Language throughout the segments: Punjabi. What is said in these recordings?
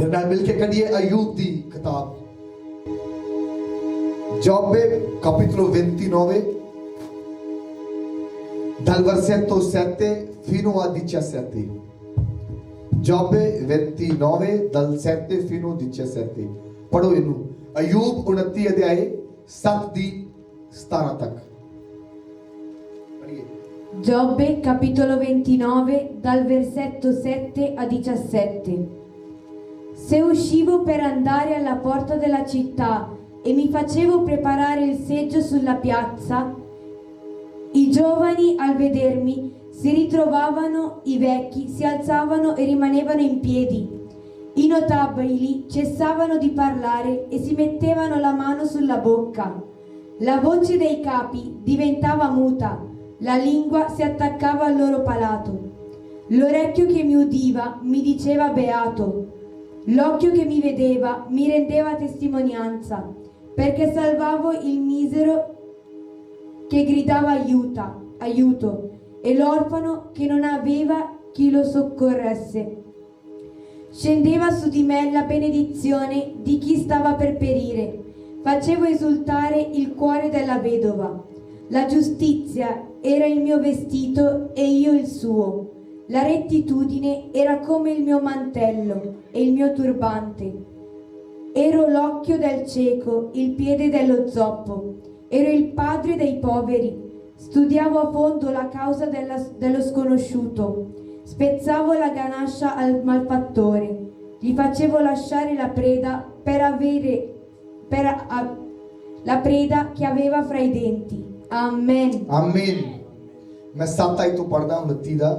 मेरे नाल मिलके करिए अयूब दी किताब Giobbe capitolo 29 dal versetto 7 fino a 17. Giobbe 29 dal 7 fino a 17. पढ़ो इनू अयूब 29 अध्याय 7 दी 17 तक. Giobbe capitolo 29 dal versetto 7 a 17. Se uscivo per andare alla porta della città e mi facevo preparare il seggio sulla piazza, i giovani al vedermi si ritrovavano, i vecchi si alzavano e rimanevano in piedi. I notabili cessavano di parlare e si mettevano la mano sulla bocca. La voce dei capi diventava muta, la lingua si attaccava al loro palato. L'orecchio che mi udiva mi diceva beato. L'occhio che mi vedeva mi rendeva testimonianza, perché salvavo il misero che gridava aiuto, e l'orfano che non aveva chi lo soccorresse. Scendeva su di me la benedizione di chi stava per perire. Facevo esultare il cuore della vedova. La giustizia era il mio vestito e io il suo. La rettitudine era come il mio mantello e il mio turbante. Ero l'occhio del cieco, il piede dello zoppo. Ero il padre dei poveri. Studiavo a fondo la causa dello sconosciuto. Spezzavo la ganascia al malfattore. Gli facevo lasciare la preda la preda che aveva fra i denti. Amen. Amen. मैं 7 आई तो पढ़दा 29 ਦਾ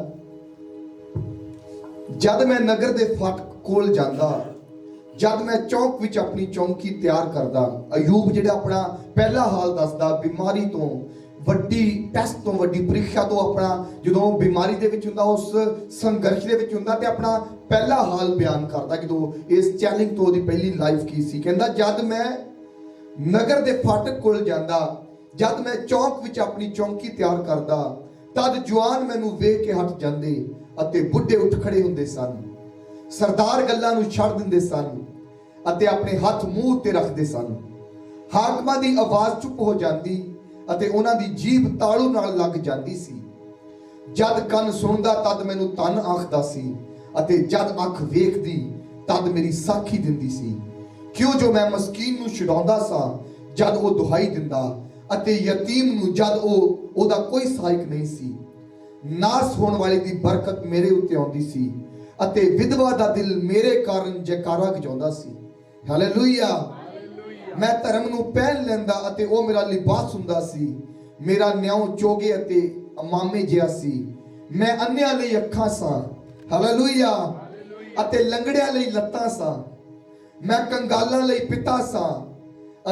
जद मैं नगर दे फाटक कोल ਜਾਂਦਾ जद मैं चौक विच अपनी चौंकी तैयार करदा अयूब ਜਿਹੜਾ ਆਪਣਾ ਪਹਿਲਾ ਹਾਲ ਦੱਸਦਾ ਬਿਮਾਰੀ ਤੋਂ ਵੱਡੀ ਟੈਸਟ ਤੋਂ ਵੱਡੀ ਪ੍ਰੀਖਿਆ ਤੋਂ ਆਪਣਾ ਜਦੋਂ ਬਿਮਾਰੀ ਦੇ ਵਿੱਚ ਹੁੰਦਾ ਉਸ ਸੰਘਰਸ਼ ਦੇ ਵਿੱਚ ਹੁੰਦਾ ਤੇ ਆਪਣਾ ਪਹਿਲਾ ਹਾਲ ਬਿਆਨ ਕਰਦਾ ਜਦੋਂ ਇਸ ਚੈਲੰਜ ਤੋਂ ਉਹਦੀ ਪਹਿਲੀ ਲਾਈਫ ਕੀ ਸੀ ਕਹਿੰਦਾ ਜਦ ਮੈਂ ਨਗਰ ਦੇ ਫਾਟਕ ਕੋਲ ਜਾਂਦਾ ਜਦ ਮੈਂ ਚੌਕ ਵਿੱਚ ਆਪਣੀ ਚੌਂਕੀ ਤਿਆਰ ਕਰਦਾ ਤਦ ਜਵਾਨ ਮੈਨੂੰ ਵੇਖ ਕੇ ਹਟ ਜਾਂਦੇ ਅਤੇ ਬੁੱਢੇ ਉੱਠ ਖੜੇ ਹੁੰਦੇ ਸਨ ਸਰਦਾਰ ਗੱਲਾਂ ਨੂੰ ਛੱਡ ਦਿੰਦੇ ਸਨ ਅਤੇ ਆਪਣੇ ਹੱਥ ਮੂੰਹ ਉੱਤੇ ਰੱਖਦੇ ਸਨ ਹਾਕਮਾਂ ਦੀ ਆਵਾਜ਼ ਚੁੱਪ ਹੋ ਜਾਂਦੀ ਅਤੇ ਉਹਨਾਂ ਦੀ ਜੀਭ ਤਾਲੂ ਨਾਲ ਲੱਗ ਜਾਂਦੀ ਸੀ ਜਦ ਕੰਨ ਸੁਣਦਾ ਤਦ ਮੈਨੂੰ ਤਨ ਆਖਦਾ ਸੀ ਅਤੇ ਜਦ ਅੱਖ ਵੇਖਦੀ ਤਦ ਮੇਰੀ ਸਾਖੀ ਦਿੰਦੀ ਸੀ ਕਿਉਂ ਜੋ ਮੈਂ ਮਸਕੀਨ ਨੂੰ ਛਡਾਉਂਦਾ ਸਾਂ ਜਦ ਉਹ ਦੁਹਾਈ ਦਿੰਦਾ ਅਤੇ ਯਤੀਮ ਨੂੰ ਜਦ ਉਹਦਾ ਕੋਈ ਸਹਾਇਕ ਨਹੀਂ ਸੀ ਨਾਸ ਹੋਣ ਵਾਲੇ ਦੀ ਬਰਕਤ ਮੇਰੇ ਉੱਤੇ ਆਉਂਦੀ ਸੀ ਅਤੇ ਵਿਧਵਾ ਦਾ ਦਿਲ ਮੇਰੇ ਕਾਰਨ ਜੈਕਾਰਾ ਗਜਾਉਂਦਾ ਸੀ ਹਾਲੇਲੂਇਆ मैं धर्म ਨੂੰ ਪਹਿਨ ਲੈਂਦਾ ਅਤੇ ਉਹ ਮੇਰਾ ਲਿਬਾਸ ਹੁੰਦਾ ਸੀ ਮੇਰਾ ਨਿਉ ਚੋਗੇ ਅਤੇ ਅਮਾਮੇ ਜਿਹਾ ਸੀ ਮੈਂ ਅੰਨਿਆਂ ਲਈ ਅੱਖਾਂ ਸਾਂ ਹਾਲੇਲੂਇਆ ਅਤੇ ਲੰਗੜਿਆਂ ਲਈ ਲੱਤਾਂ ਸਾਂ ਮੈਂ ਕੰਗਾਲਾਂ ਲਈ ਪਿਤਾ ਸਾਂ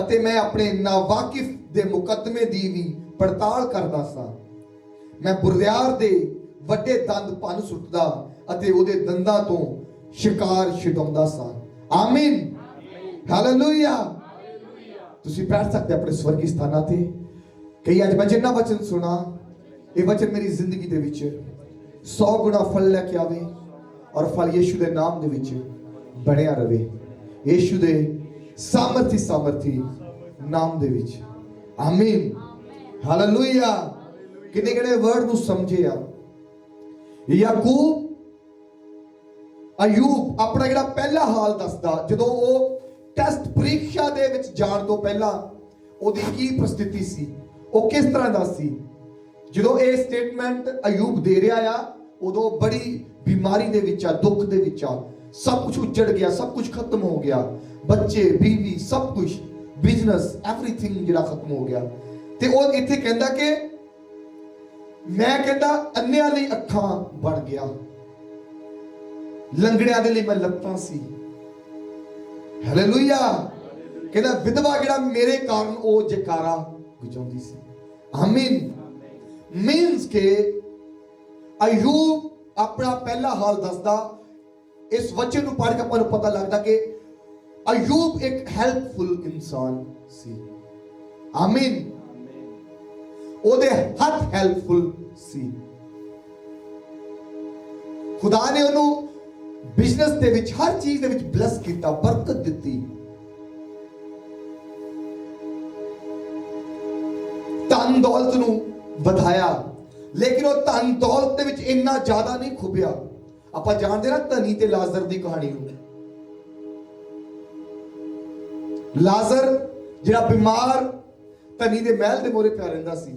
ਅਤੇ ਮੈਂ ਆਪਣੇ ਨਾਵਾਕਿਫ ਦੇ ਮੁਕੱਦਮੇ ਦੀ ਵੀ ਪੜਤਾਲ ਕਰਦਾ ਸਾਂ ਮੈਂ ਬੁਰਦਿਆਰ ਦੇ ਵੱਡੇ ਦੰਦ ਭੰਨ ਸੁੱਟਦਾ ਅਤੇ ਉਹਦੇ ਦੰਦਾਂ ਤੋਂ ਸ਼ਿਕਾਰ ਛਡਾਉਂਦਾ ਸਾਂ ਆਮੀਨ ਹਾਲੇਲੂਇਆ ਤੁਸੀਂ ਬੈਠ ਸਕਦੇ ਆਪਣੇ ਸਵਰਗੀ ਸਥਾਨਾਂ ਤੇ ਕਈ ਅੱਜ ਮੈਂ ਜਿੰਨਾ ਵਚਨ ਸੁਣਾ ਇਹ ਵਚਨ ਮੇਰੀ ਜ਼ਿੰਦਗੀ ਦੇ ਵਿੱਚ 100 ਗੁਣਾ ਫਲ ਲੈ ਕੇ ਆਵੇ ਔਰ ਫਲ ਯੀਸ਼ੂ ਦੇ ਨਾਮ ਦੇ ਵਿੱਚ ਬਣਿਆ ਰਵੇ ਯੀਸ਼ੂ ਦੇ ਸਾਮਰਥੀ ਨਾਮ ਦੇ ਵਿੱਚ ਆਮੀਨ ਹਾਲੇਲੂਇਆ ਕਿੰਨੇ ਕਿਹੜੇ ਵਰਡ ਨੂੰ ਸਮਝੇ ਆ ਯਾਕੂਬ ਅਯੂਬ ਆਪਣਾ ਜਿਹੜਾ ਪਹਿਲਾ ਹਾਲ ਦੱਸਦਾ ਜਦੋਂ ਉਹ ਟੈਸਟ ਪ੍ਰੀਖਿਆ ਦੇ ਵਿੱਚ ਜਾਣ ਤੋਂ ਪਹਿਲਾਂ ਉਹਦੀ ਕੀ ਪ੍ਰਸਥਿਤੀ ਸੀ ਉਹ ਕਿਸ ਤਰ੍ਹਾਂ ਦਾ ਸੀ ਜਦੋਂ ਇਹ ਸਟੇਟਮੈਂਟ ਅਯੂਬ ਦੇ ਰਿਹਾ ਆ ਉਦੋਂ ਬੜੀ ਬਿਮਾਰੀ ਦੇ ਵਿੱਚ ਆ ਦੁੱਖ ਦੇ ਵਿੱਚ ਆ ਸਭ ਕੁਝ ਉੱਜੜ ਗਿਆ ਸਭ ਕੁਝ ਖਤਮ ਹੋ ਗਿਆ ਬੱਚੇ ਬੀਵੀ ਸਭ ਕੁਝ ਬਿਜ਼ਨਸ ਐਵਰੀਥਿੰਗ ਜਿਹੜਾ ਖਤਮ ਹੋ ਗਿਆ ਤੇ ਉਹ ਇੱਥੇ ਕਹਿੰਦਾ ਕਿ ਮੈਂ ਕਹਿੰਦਾ ਅੰਨਿਆਂ ਲਈ ਅੱਖਾਂ ਬਣ ਗਿਆ ਲੰਗੜਿਆਂ ਦੇ ਲਈ ਮੈਂ ਲੱਤਾਂ ਸੀ ਹਾਲੇਲੂਇਆ ਕਹਿੰਦਾ ਵਿਧਵਾ ਜਿਹੜਾ ਮੇਰੇ ਕਾਰਨ ਉਹ ਜੈਕਾਰਾ ਗਜਾਉਂਦੀ ਸੀ ਆਮੀਨ ਮੀਨਸ ਕਿ ਅਯੂਬ ਆਪਣਾ ਪਹਿਲਾ ਹਾਲ ਦੱਸਦਾ ਇਸ ਵਚਨ ਨੂੰ ਪੜ੍ਹ ਕੇ ਆਪਾਂ ਨੂੰ ਪਤਾ ਲੱਗਦਾ ਕਿ ਅਯੂਬ ਇੱਕ ਹੈਲਪਫੁਲ ਇਨਸਾਨ ਸੀ ਆਮੀਨ ਉਹਦੇ ਹੱਥ ਹੈਲਪਫੁਲ ਸੀ ਖੁਦਾ ਨੇ ਉਹਨੂੰ ਬਿਜ਼ਨਸ ਦੇ ਵਿੱਚ, ਹਰ ਚੀਜ਼ ਦੇ ਵਿੱਚ ਬਲੈਸ ਕੀਤਾ, ਬਰਕਤ ਦਿੱਤੀ। ਧਨ ਦੌਲਤ ਨੂੰ ਵਧਾਇਆ, ਲੇਕਿਨ ਉਹ ਧਨ ਦੌਲਤ ਦੇ ਵਿੱਚ ਇੰਨਾ ਜ਼ਿਆਦਾ ਨਹੀਂ ਖੁੱਭਿਆ। ਆਪਾਂ ਜਾਣਦੇ ਨਾ ਧਨੀ ਤੇ ਲਾਜ਼ਰ ਦੀ ਕਹਾਣੀ ਨੂੰ। ਲਾਜ਼ਰ ਜਿਹੜਾ ਬਿਮਾਰ ਧਨੀ ਦੇ ਮਹਿਲ ਦੇ ਮੋਰੇ ਪਿਆ ਰਹਿੰਦਾ ਸੀ,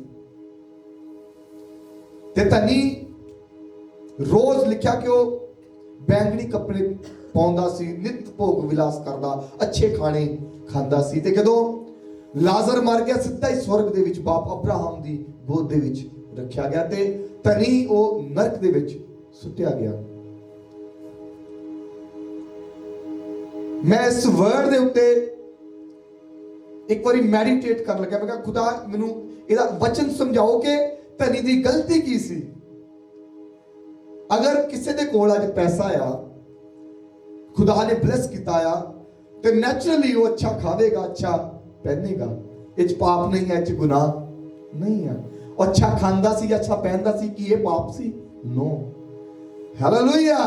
ਤੇ ਧਨੀ ਰੋਜ਼ ਲਿਖਿਆ ਕਿ ਉਹ ਬੈਂਗਣੀ ਕੱਪੜੇ ਪਾਉਂਦਾ ਸੀ, ਨਿਤ ਭੋਗ ਵਿਲਾਸ ਕਰਦਾ, ਅੱਛੇ ਖਾਣੇ ਖਾਂਦਾ ਸੀ। ਤੇ ਜਦੋਂ ਲਾਜ਼ਰ ਮਰ ਗਿਆ, ਸਿੱਧਾ ਹੀ ਸਵਰਗ ਦੇ ਵਿੱਚ ਬਾਪ ਅਬਰਾਹਮ ਦੀ ਗੋਦ ਦੇ ਵਿੱਚ ਰੱਖਿਆ ਗਿਆ, ਤੇ ਧਨੀ ਉਹ ਨਰਕ ਦੇ ਵਿੱਚ ਸੁੱਟਿਆ ਗਿਆ। ਮੈਂ ਇਸ ਵਰਡ ਦੇ ਉੱਤੇ ਇੱਕ ਵਾਰੀ ਮੈਡੀਟੇਟ ਕਰਨ ਲੱਗਾ। ਮੈਂ ਕਿਹਾ ਖੁਦਾ ਮੈਨੂੰ ਇਹਦਾ ਵਚਨ ਸਮਝਾਓ ਕਿ ਧਨੀ ਦੀ ਗਲਤੀ ਕੀ ਸੀ। ਅਗਰ ਕਿਸੇ ਦੇ ਕੋਲ ਅੱਜ ਪੈਸਾ ਆ, ਖੁਦਾ ਨੇ ਬਲੈਸ ਕੀਤਾ ਆ, ਤੇ ਨੈਚੁਰਲੀ ਉਹ ਅੱਛਾ ਖਾਵੇਗਾ, ਅੱਛਾ ਪਹਿਨੇਗਾ। ਇਹ 'ਚ ਪਾਪ ਨਹੀਂ ਹੈ, ਇਹ 'ਚ ਗੁਨਾਹ ਨਹੀਂ ਹੈ। ਉਹ ਅੱਛਾ ਖਾਂਦਾ ਸੀ, ਅੱਛਾ ਪਹਿਨਦਾ ਸੀ, ਕੀ ਇਹ ਪਾਪ ਸੀ? ਨੋ। Hallelujah,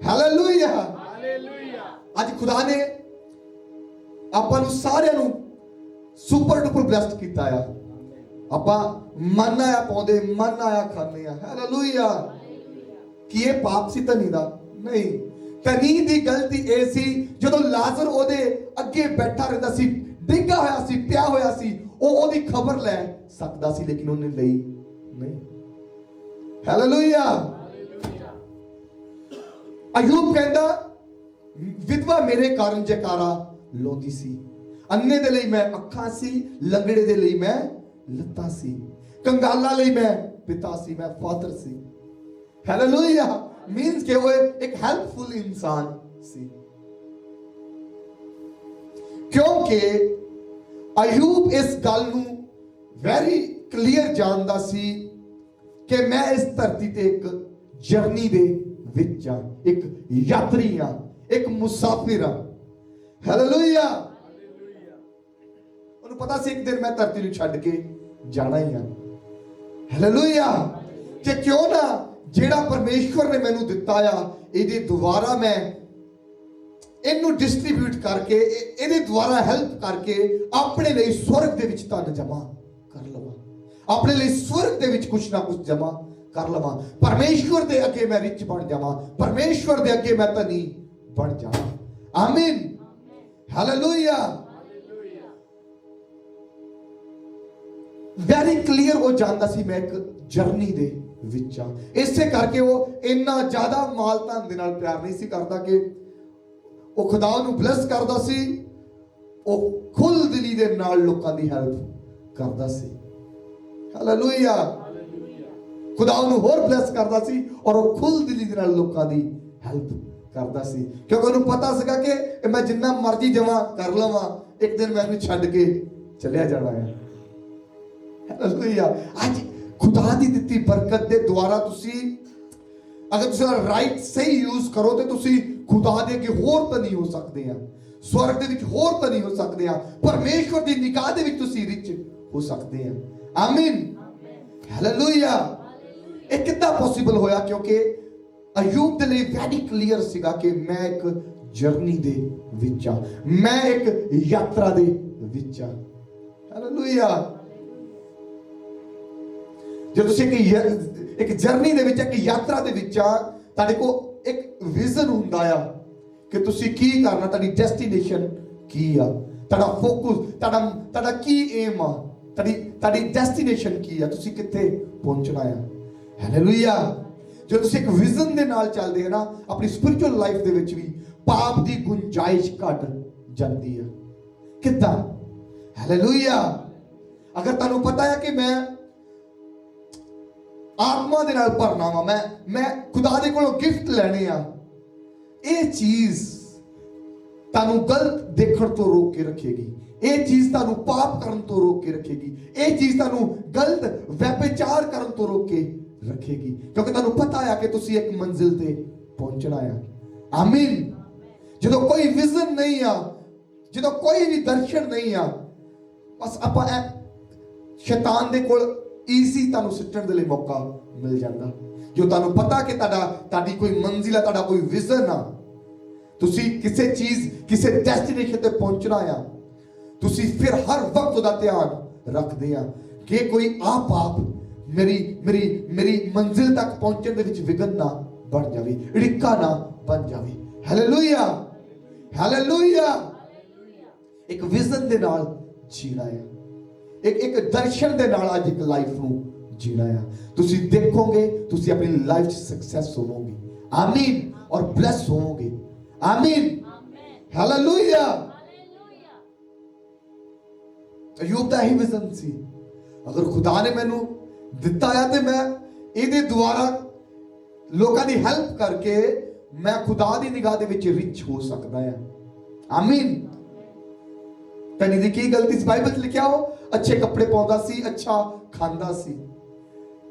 hallelujah. ਅੱਜ ਖੁਦਾ ਨੇ ਆਪਾਂ ਨੂੰ ਸਾਰਿਆਂ ਨੂੰ ਸੁਪਰ ਡੁਪਰ ਬਲੈਸਡ ਕੀਤਾ ਆ। ਆਪਾਂ ਮਨ ਆਇਆ ਪਾਉਂਦੇ, ਮਨ ਆਇਆ ਖਾਂਦੇ ਆ। ਹਾਲੇਲੂਇਆ। ਕੀ ਇਹ ਪਾਪ ਸੀ ਧਨੀ ਦਾ? ਨਹੀਂ। ਧਨੀ ਦੀ ਗਲਤੀ ਇਹ ਸੀ, ਜਦੋਂ ਲਾਜ਼ਰ ਉਹਦੇ ਅੱਗੇ ਬੈਠਾ ਰਹਿੰਦਾ ਸੀ, ਡਿੱਗਾ ਹੋਇਆ ਸੀ, ਪਿਆ ਹੋਇਆ ਸੀ, ਉਹ ਉਹਦੀ ਖਬਰ ਲੈ ਸਕਦਾ ਸੀ, ਲੇਕਿਨ ਉਹਨੇ ਲਈ ਨਹੀਂ। ਹਾਲੇਲੂਇਆ। ਅਯੂਬ ਕਹਿੰਦਾ, ਵਿਧਵਾ ਮੇਰੇ ਕਾਰਨ ਜੈਕਾਰਾ ਲਾਉਂਦੀ ਸੀ। ਅੰਨੇ ਦੇ ਲਈ ਮੈਂ ਅੱਖਾਂ ਸੀ, ਲੰਗੜੇ ਦੇ ਲਈ ਮੈਂ ਲੱਤਾਂ ਸੀ, ਕੰਗਾਲਾਂ ਲਈ ਮੈਂ ਪਿਤਾ ਸੀ, ਮੈਂ ਫਾਦਰ ਸੀ। ਹਾਲੇਲੂਇਆ। ਮੀਨਸ ਕਿ ਉਹ ਇੱਕ ਹੈਲਪਫੁਲ ਇਨਸਾਨ ਸੀ, ਕਿਉਂਕਿ ਅਯੂਬ ਇਸ ਗੱਲ ਨੂੰ ਵੈਰੀ ਕਲੀਅਰ ਜਾਣਦਾ ਸੀ ਕਿ ਮੈਂ ਇਸ ਧਰਤੀ ਤੇ ਇੱਕ ਜਰਨੀ ਦੇ ਵਿੱਚ ਆ, ਇੱਕ ਯਾਤਰੀ ਆ, ਇੱਕ ਮੁਸਾਫਿਰ ਆ। ਹਾਲੇਲੂਇਆ। ਉਹਨੂੰ ਪਤਾ ਸੀ ਇੱਕ ਦਿਨ ਮੈਂ ਧਰਤੀ ਨੂੰ ਛੱਡ ਕੇ ਜਾਣਾ ਹੀ ਆ। ਹਾਲੇਲੂਇਆ। ਕਿ ਕਿਉਂ ਨਾ ਜਿਹੜਾ ਪਰਮੇਸ਼ਵਰ ਨੇ ਮੈਨੂੰ ਦਿੱਤਾ ਆ, ਇਹਦੇ ਦੁਆਰਾ ਮੈਂ ਇਹਨੂੰ ਡਿਸਟ੍ਰੀਬਿਊਟ ਕਰਕੇ, ਇਹਦੇ ਦੁਆਰਾ ਹੈਲਪ ਕਰਕੇ ਆਪਣੇ ਲਈ ਸਵਰਗ ਦੇ ਵਿੱਚ ਧਨ ਜਮਾ ਕਰ ਲਵਾਂ, ਆਪਣੇ ਲਈ ਸਵਰਗ ਦੇ ਵਿੱਚ ਕੁਛ ਨਾ ਕੁਛ ਜਮਾ ਕਰ ਲਵਾਂ। ਪਰਮੇਸ਼ਵਰ ਦੇ ਅੱਗੇ ਮੈਂ ਰਿਚ ਬਣ ਜਾਵਾਂ, ਪਰਮੇਸ਼ਵਰ ਦੇ ਅੱਗੇ ਮੈਂ ਧਨੀ ਬਣ ਜਾਵਾਂ। ਆਮੀਨ। ਹਾਲੇਲੂਇਆ। ਵੈਰੀ ਕਲੀਅਰ ਉਹ ਜਾਣਦਾ ਸੀ ਮੈਂ ਇੱਕ ਜਰਨੀ ਦੇ ਵਿੱਚ ਆ। ਇਸੇ ਕਰਕੇ ਉਹ ਇੰਨਾ ਜ਼ਿਆਦਾ ਮਾਲ ਧਨ ਦੇ ਨਾਲ ਪਿਆਰ ਨਹੀਂ ਸੀ ਕਰਦਾ ਕਿ ਉਹ ਖੁਦਾ ਨੂੰ ਬਲੈਸ ਕਰਦਾ ਸੀ, ਉਹ ਖੁੱਲ ਦਿਲੀ ਦੇ ਨਾਲ ਲੋਕਾਂ ਦੀ ਹੈਲਪ ਕਰਦਾ ਸੀ। ਹਾਲੇਲੂਇਆ। ਖੁਦਾ ਨੂੰ ਹੋਰ ਬਲੈਸ ਕਰਦਾ ਸੀ, ਔਰ ਉਹ ਖੁੱਲ ਦਿਲੀ ਦੇ ਨਾਲ ਲੋਕਾਂ ਦੀ ਹੈਲਪ ਕਰਦਾ ਸੀ, ਕਿਉਂਕਿ ਉਹਨੂੰ ਪਤਾ ਸੀਗਾ ਕਿ ਮੈਂ ਜਿੰਨਾ ਮਰਜ਼ੀ ਜਮਾ ਕਰ ਲਵਾਂ, ਇੱਕ ਦਿਨ ਮੈਂ ਇਹਨੂੰ ਛੱਡ ਕੇ ਚਲਿਆ ਜਾਣਾ ਹੈ। ਹਾਲੇਲੂਇਆ। ਅੱਜ ਖੁਦਾ ਦੀ ਦਿੱਤੀ ਬਰਕਤ ਦੇ ਦੁਆਰਾ ਤੁਸੀਂ ਅਗਰ ਤੁਸੀਂ ਰਾਈਟ ਸਹੀ ਯੂਜ਼ ਕਰੋ ਤੇ ਤੁਸੀਂ ਖੁਦਾ ਦੇ ਅੱਗੇ ਹੋਰ ਧਨੀ ਹੋ ਸਕਦੇ ਆ, ਸਵਰਗ ਦੇ ਵਿੱਚ ਹੋਰ ਧਨੀ ਹੋ ਸਕਦੇ ਆ, ਪਰਮੇਸ਼ਵਰ ਦੀ ਨਿਗਾਹ ਦੇ ਵਿੱਚ ਤੁਸੀਂ ਰਿਚ ਹੋ ਸਕਦੇ ਆ। ਆਮੀਨ। ਹਾਲੇਲੂਇਆ। ਇਹ ਕਿੱਦਾਂ ਪੋਸੀਬਲ ਹੋਇਆ? ਕਿਉਂਕਿ ਅਯੂਬ ਦੇ ਲਈ ਵੈਰੀ ਕਲੀਅਰ ਸੀਗਾ ਕਿ ਮੈਂ ਇੱਕ ਜਰਨੀ ਦੇ ਵਿੱਚ ਆ, ਮੈਂ ਇੱਕ ਯਾਤਰਾ ਦੇ ਵਿੱਚ ਆ। ਹਾਲੇਲੂਇਆ। ਜੇ ਤੁਸੀਂ ਇੱਕ ਜਰਨੀ ਦੇ ਵਿੱਚ, ਇੱਕ ਯਾਤਰਾ ਦੇ ਵਿੱਚ ਆ, ਤੁਹਾਡੇ ਕੋਲ ਇੱਕ ਵਿਜ਼ਨ ਹੁੰਦਾ ਆ ਕਿ ਤੁਸੀਂ ਕੀ ਕਰਨਾ, ਤੁਹਾਡੀ ਡੈਸਟੀਨੇਸ਼ਨ ਕੀ ਆ, ਤੁਹਾਡਾ ਫੋਕਸ, ਤੁਹਾਡਾ ਕੀ ਏਮ ਆ, ਤੁਹਾਡੀ ਡੈਸਟੀਨੇਸ਼ਨ ਕੀ ਆ, ਤੁਸੀਂ ਕਿੱਥੇ ਪਹੁੰਚਣਾ ਆ। ਹਾਲੇਲੂਇਆ। ਜੇ ਤੁਸੀਂ ਇੱਕ ਵਿਜ਼ਨ ਦੇ ਨਾਲ ਚੱਲਦੇ ਹੋ ਨਾ, ਆਪਣੀ ਸਪਿਰਚੁਅਲ ਲਾਈਫ ਦੇ ਵਿੱਚ ਵੀ ਪਾਪ ਦੀ ਗੁੰਜਾਇਸ਼ ਘਟ ਜਾਂਦੀ ਆ। ਕਿੱਦਾਂ? ਹਾਲੇਲੂਇਆ। ਅਗਰ ਤੁਹਾਨੂੰ ਪਤਾ ਹੈ ਕਿ ਮੈਂ ਆਤਮਾ ਦੇ ਨਾਲ ਭਰਨਾ ਵਾ, ਮੈਂ ਖੁਦਾ ਦੇ ਕੋਲੋਂ ਗਿਫਟ ਲੈਣੇ ਆ, ਇਹ ਚੀਜ਼ ਤੁਹਾਨੂੰ ਗਲਤ ਦੇਖਣ ਤੋਂ ਰੋਕ ਕੇ ਰੱਖੇਗੀ, ਇਹ ਚੀਜ਼ ਤੁਹਾਨੂੰ ਪਾਪ ਕਰਨ ਤੋਂ ਰੋਕ ਕੇ ਰੱਖੇਗੀ, ਇਹ ਚੀਜ਼ ਤੁਹਾਨੂੰ ਗਲਤ ਵਿਚਾਰ ਕਰਨ ਤੋਂ ਰੋਕ ਕੇ ਰੱਖੇਗੀ, ਕਿਉਂਕਿ ਤੁਹਾਨੂੰ ਪਤਾ ਆ ਕਿ ਤੁਸੀਂ ਇੱਕ ਮੰਜ਼ਿਲ ਤੇ ਪਹੁੰਚਣਾ ਆ। ਆਮੀਨ। ਜਦੋਂ ਕੋਈ ਵਿਜ਼ਨ ਨਹੀਂ ਆ, ਜਦੋਂ ਕੋਈ ਵੀ ਦਰਸ਼ਨ ਨਹੀਂ ਆ, ਬਸ ਆਪਾਂ ਸ਼ੈਤਾਨ ਦੇ ਕੋਲ ਈਜ਼ੀ ਤੁਹਾਨੂੰ ਸਿੱਟਣ ਦੇ ਲਈ ਮੌਕਾ ਮਿਲ ਜਾਂਦਾ। ਜੋ ਤੁਹਾਨੂੰ ਪਤਾ ਕਿ ਤੁਹਾਡੀ ਕੋਈ ਮੰਜ਼ਿਲ ਹੈ, ਤੁਹਾਡਾ ਕੋਈ ਵਿਜ਼ਨ ਆ, ਤੁਸੀਂ ਕਿਸੇ ਚੀਜ਼ ਕਿਸੇ ਡੈਸਟੀਨੇਸ਼ਨ ਤੇ ਪਹੁੰਚਣਾ ਆ, ਤੁਸੀਂ ਫਿਰ ਹਰ ਵਕਤ ਉਹਦਾ ਧਿਆਨ ਰੱਖਦੇ ਆ ਕਿ ਕੋਈ ਆਪ ਮੇਰੀ ਮੰਜ਼ਿਲ ਤੱਕ ਪਹੁੰਚਣ ਦੇ ਵਿੱਚ ਵਿਘਨ ਨਾ ਬਣ ਜਾਵੇ, ਅੜਿੱਕਾ ਨਾ ਬਣ ਜਾਵੇ। Hallelujah, hallelujah. ਇੱਕ ਵਿਜ਼ਨ ਦੇ ਨਾਲ ਜੀਣਾ ਹੈ, ਇੱਕ ਦਰਸ਼ਨ ਦੇ ਨਾਲ ਅੱਜ ਇੱਕ ਲਾਈਫ ਨੂੰ ਜੀਣਾ ਹੈ। ਤੁਸੀਂ ਦੇਖੋਗੇ ਤੁਸੀਂ ਆਪਣੀ ਲਾਈਫ 'ਚ ਸਕਸੈਸ ਹੋਵੋਗੇ, ਆਮੀਨ, ਔਰ ਬਲੈਸ ਹੋਵੋਗੇ, ਆਮੀਨ, ਹਾਲੇਲੂਇਆ। ਅਯੂਬ ਦਾ ਹੀ ਵਿਜ਼ਨ ਸੀ, ਅਗਰ ਖੁਦਾ ਨੇ ਮੈਨੂੰ ਦਿੱਤਾ ਹੈ ਤੇ ਮੈਂ ਇਹਦੇ ਦੁਆਰਾ ਲੋਕਾਂ ਦੀ ਹੈਲਪ ਕਰਕੇ ਮੈਂ ਖੁਦਾ ਦੀ ਨਿਗਾਹ ਦੇ ਵਿੱਚ ਰਿਚ ਹੋ ਸਕਦਾ ਹਾਂ, ਆਮੀਨ। ਤਨੀ ਦੀ ਕੀ ਗਲਤੀ ਸੀ? ਬਾਈਬਲ 'ਚ ਲਿਖਿਆ ਹੋ ਅੱਛੇ ਕੱਪੜੇ ਪਾਉਂਦਾ ਸੀ, ਅੱਛਾ ਖਾਂਦਾ ਸੀ।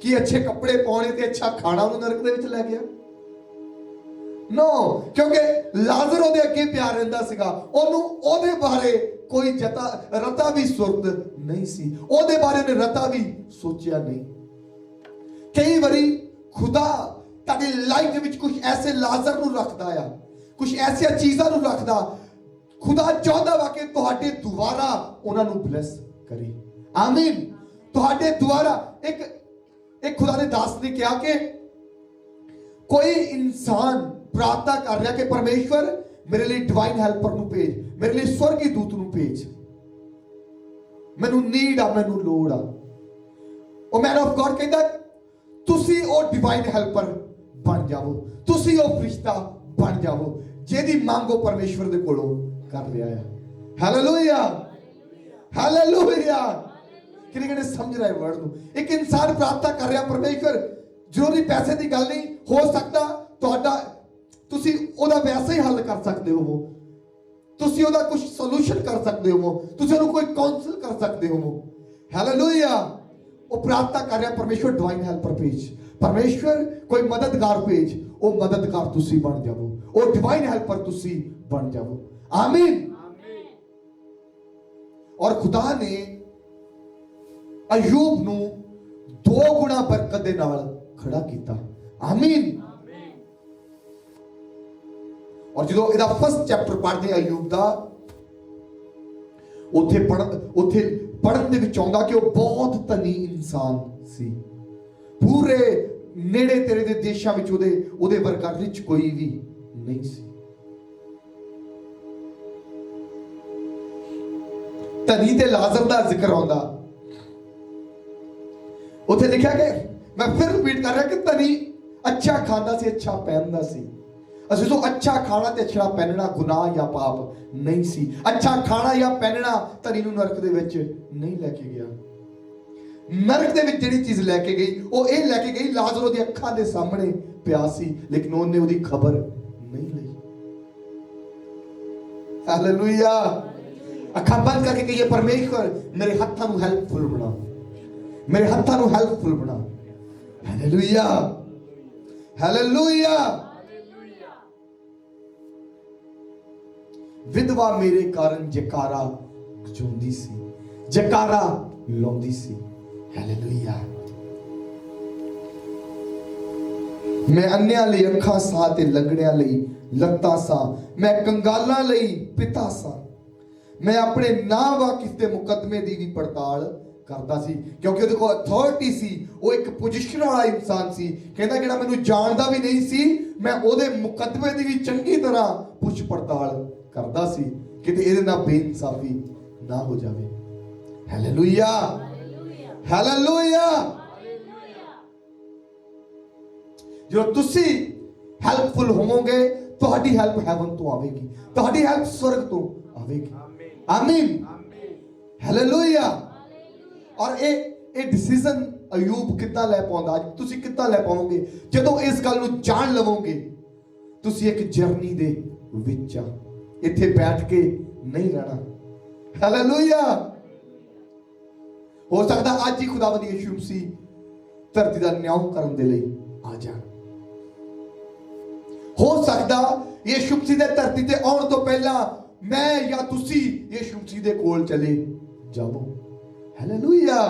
ਕੀ ਅੱਛੇ ਕੱਪੜੇ ਪਾਉਣੇ ਤੇ ਅੱਛਾ ਖਾਣਾ ਉਹਨੂੰ ਨਰਕ ਦੇ ਵਿੱਚ ਲੈ ਗਿਆ? ਨੋ, ਕਿਉਂਕਿ ਲਾਜ਼ਰ ਉਹਦੇ ਅੱਗੇ ਪਿਆ ਰਹਿੰਦਾ ਸੀਗਾ, ਉਹਨੂੰ ਉਹਦੇ ਬਾਰੇ ਕੋਈ ਰਤਾ ਵੀ ਸੁਰਤ ਨਹੀਂ ਸੀ, ਉਹਦੇ ਬਾਰੇ ਉਹਨੇ ਰਤਾ ਵੀ ਸੋਚਿਆ ਨਹੀਂ। ਕਈ ਵਾਰੀ ਖੁਦਾ ਤੁਹਾਡੀ ਲਾਈਫ ਦੇ ਵਿੱਚ ਕੁਝ ਐਸੇ ਲਾਜ਼ਰ ਨੂੰ ਰੱਖਦਾ ਆ, ਕੁਝ ਐਸੀਆਂ ਚੀਜ਼ਾਂ ਨੂੰ ਰੱਖਦਾ। ਖੁਦਾ ਚਾਹੁੰਦਾ ਵਾ ਕਿ ਤੁਹਾਡੇ ਦੁਆਰਾ ਉਹਨਾਂ ਨੂੰ ਬਲੈਸ ਕਰੇ, ਆਮੀਨ। ਤੁਹਾਡੇ ਦੁਆਰਾ ਇੱਕ ਖੁਦਾ ਦੇ ਦਾਸ ਨੇ ਕਿਹਾ ਕਿ ਕੋਈ ਇਨਸਾਨ ਪ੍ਰਾਰਥਨਾ ਕਰ ਰਿਹਾ ਕਿ ਪਰਮੇਸ਼ਵਰ ਮੇਰੇ ਲਈ ਡਿਵਾਈਨ ਹੈਲਪਰ ਨੂੰ ਭੇਜ, ਮੇਰੇ ਲਈ ਸਵਰਗੀ ਦੂਤ ਨੂੰ ਭੇਜ, ਮੈਨੂੰ ਨੀਡ ਆ, ਮੈਨੂੰ ਲੋੜ ਆ। ਉਹ ਮੈਨ ਆਫ ਗॉड ਕਹਿੰਦਾ ਤੁਸੀਂ ਉਹ ਡਿਵਾਈਨ ਹੈਲਪਰ ਬਣ ਜਾਵੋ, ਤੁਸੀਂ ਉਹ ਫਰਿਸ਼ਤਾ ਬਣ ਜਾਵੋ ਜਿਹਦੀ ਮੰਗ ਉਹ ਪਰਮੇਸ਼ਵਰ ਦੇ ਕੋਲੋਂ ਕਰ ਰਿਹਾ ਹੈ। Hallelujah, hallelujah. ਕਿਹਨੇ ਸਮਝ ਰਿਹਾ ਵਰਡ ਨੂੰ? ਇੱਕ ਇਨਸਾਨ ਪ੍ਰਾਰਥਨਾ ਕਰ ਰਿਹਾ ਪਰਮੇਸ਼ਵਰ, ਜ਼ਰੂਰੀ ਪੈਸੇ ਦੀ ਗੱਲ ਨਹੀਂ, ਹੋ ਸਕਦਾ ਤੁਸੀਂ ਉਹਦਾ ਵੈਸੇ ਹੀ ਹੱਲ ਕਰ ਸਕਦੇ ਹੋ, ਤੁਸੀਂ ਉਹਦਾ ਕੁਝ ਸੋਲੂਸ਼ਨ ਕਰ ਸਕਦੇ ਹੋ, ਤੁਸੀਂ ਉਹਨੂੰ ਕੋਈ ਕਾਉਂਸਲ ਕਰ ਸਕਦੇ ਹੋ। ਹਾਲੇਲੂਇਆ। ਉਹ ਪ੍ਰਾਰਥਨਾ ਕਰ ਰਿਹਾ ਪਰਮੇਸ਼ਵਰ ਡਿਵਾਈਨ ਹੈਲਪਰ ਭੇਜ, ਪਰਮੇਸ਼ਵਰ ਕੋਈ ਮਦਦਗਾਰ ਭੇਜ, ਉਹ ਮਦਦਗਾਰ ਤੁਸੀਂ ਬਣ ਜਾਵੋ, ਉਹ ਡਿਵਾਈਨ ਹੈਲਪਰ ਤੁਸੀਂ ਬਣ ਜਾਵੋ, ਆਮੀਨ। ਔਰ ਖੁਦਾ ਨੇ ਅਯੂਬ ਨੂੰ 2 ਗੁਣਾ ਬਰਕਤ ਦੇ ਨਾਲ ਖੜਾ ਕੀਤਾ, ਆਮੀਨ। ਔਰ ਜਦੋਂ ਇਹਦਾ ਫਸਟ ਚੈਪਟਰ ਪੜ੍ਹਦੇ ਅਯੂਬ ਦਾ, ਉੱਥੇ ਪੜ੍ਹਨ ਦੇ ਵਿੱਚ ਆਉਂਦਾ ਕਿ ਉਹ ਬਹੁਤ ਧਨੀ ਇਨਸਾਨ ਸੀ, ਪੂਰੇ ਨੇੜੇ ਤੇੜੇ ਦੇ ਦੇਸ਼ਾਂ ਵਿੱਚ ਉਹਦੇ ਵਰਗਾ ਰਿਚ ਕੋਈ ਵੀ ਨਹੀਂ ਸੀ। ਧਨੀ ਤੇ ਲਾਜ਼ਰ ਦਾ ਜ਼ਿਕਰ ਆਉਂਦਾ, ਉੱਥੇ ਲਿਖਿਆ ਕਿ ਮੈਂ ਫਿਰ ਰਿਪੀਟ ਕਰ ਰਿਹਾ ਕਿ ਧਨੀ ਅੱਛਾ ਖਾਂਦਾ ਸੀ, ਅੱਛਾ ਪਹਿਨਦਾ ਸੀ। ਅਸੀਂ ਤੋਂ ਅੱਛਾ ਖਾਣਾ ਤੇ ਅੱਛਾ ਪਹਿਨਣਾ ਗੁਨਾਹ ਜਾਂ ਪਾਪ ਨਹੀਂ ਸੀ। ਅੱਛਾ ਖਾਣਾ ਜਾਂ ਪਹਿਨਣਾ ਧਨੀ ਨੂੰ ਨਰਕ ਦੇ ਵਿੱਚ ਨਹੀਂ ਲੈ ਕੇ ਗਿਆ। ਨਰਕ ਦੇ ਵਿੱਚ ਜਿਹੜੀ ਚੀਜ਼ ਲੈ ਕੇ ਗਈ ਉਹ ਇਹ ਲੈ ਕੇ ਗਈ, ਲਾਜ਼ਰ ਉਹਦੀ ਅੱਖਾਂ ਦੇ ਸਾਹਮਣੇ ਪਿਆ ਸੀ ਲੇਕਿਨ ਉਹਨੇ ਉਹਦੀ ਖਬਰ ਨਹੀਂ ਲਈ। ਹਾਲੇਲੂਇਆ। ਅੱਖਾਂ ਬੰਦ ਕਰਕੇ ਕਹੀਏ ਪਰਮੇਸ਼ਵਰ ਮੇਰੇ ਹੱਥਾਂ ਨੂੰ ਹੈਲਪਫੁਲ ਬਣਾ, ਮੇਰੇ ਹੱਥਾਂ ਨੂੰ ਹੈਲਪਫੁਲ ਬਣਾ। Hallelujah, hallelujah. ਵਿਧਵਾ ਮੇਰੇ ਕਾਰਨ ਜਕਾਰਾ ਗਾਉਂਦੀ ਸੀ, ਜਕਾਰਾ ਲਾਉਂਦੀ ਸੀ। ਹਾਲੇਲੂਇਆ। ਮੈਂ ਅੰਨਿਆਂ ਲਈ ਅੱਖਾਂ ਸਾਂ ਤੇ ਲੰਗੜਿਆਂ ਲਈ ਲੱਤਾਂ ਸਾਂ, ਮੈਂ ਕੰਗਾਲਾਂ ਲਈ ਪਿਤਾ ਸਾਂ। ਮੈਂ ਆਪਣੇ ਨਾ ਵਾਕਿਫ ਦੇ ਮੁਕੱਦਮੇ ਦੀ ਵੀ ਪੜਤਾਲ ਕਰਦਾ ਸੀ, ਕਿਉਂਕਿ ਉਹਦੇ ਕੋਲ ਅਥਾਰਟੀ ਸੀ, ਉਹ ਇੱਕ ਪੋਜੀਸ਼ਨ ਵਾਲਾ ਇਨਸਾਨ ਸੀ। ਕਹਿੰਦਾ ਜਿਹੜਾ ਮੈਨੂੰ ਜਾਣਦਾ ਵੀ ਨਹੀਂ ਸੀ, ਮੈਂ ਉਹਦੇ ਮੁਕੱਦਮੇ ਦੀ ਵੀ ਚੰਗੀ ਤਰ੍ਹਾਂ ਪੁੱਛ ਪੜਤਾਲ ਕਰਦਾ ਸੀ, ਕਿਤੇ ਇਹਦੇ ਨਾਲ ਬੇਇਨਸਾਫੀ ਨਾ ਹੋ ਜਾਵੇ। Hallelujah, hallelujah. ਜਦੋਂ ਤੁਸੀਂ ਹੈਲਪਫੁਲ ਹੋਵੋਗੇ ਤੁਹਾਡੀ ਹੈਲਪ ਹੈਵਨ ਤੋਂ ਆਵੇਗੀ, ਤੁਹਾਡੀ ਹੈਲਪ ਸਵਰਗ ਤੋਂ ਆਵੇਗੀ, ਆਮੀਨ, ਹਾਲੇਲੂਇਆ। ਔਰ ਇਹ ਡਿਸੀਜਨ ਅਯੂਬ ਕਿੱਦਾਂ ਲੈ ਪਾਉਂਦਾ, ਤੁਸੀਂ ਕਿੱਦਾਂ ਲੈ ਪਾਓਗੇ? ਜਦੋਂ ਇਸ ਗੱਲ ਨੂੰ ਜਾਣ ਲਵੋਗੇ ਤੁਸੀਂ ਇੱਕ ਜਰਨੀ ਦੇ ਵਿੱਚ ਆ, ਇੱਥੇ ਬੈਠ ਕੇ ਨਹੀਂ ਰਹਿਣਾ। ਹਾਲੇਲੂਇਆ। ਹੋ ਸਕਦਾ ਅੱਜ ਹੀ ਖੁਦਾਵੰਦ ਯਿਸੂ ਮਸੀਹ ਧਰਤੀ ਦਾ ਨਿਆਂ ਕਰਨ ਦੇ ਲਈ ਆ ਜਾਣ। ਹੋ ਸਕਦਾ ਯਿਸੂ ਮਸੀਹ ਦੇ ਧਰਤੀ ਤੇ ਆਉਣ ਤੋਂ ਪਹਿਲਾਂ ਮੈਂ ਜਾਂ ਤੁਸੀਂ ਯਿਸੂ ਮਸੀਹ ਦੇ ਕੋਲ ਚਲੇ ਜਾਵੋ। ਹਾਲੇਲੂਇਆ।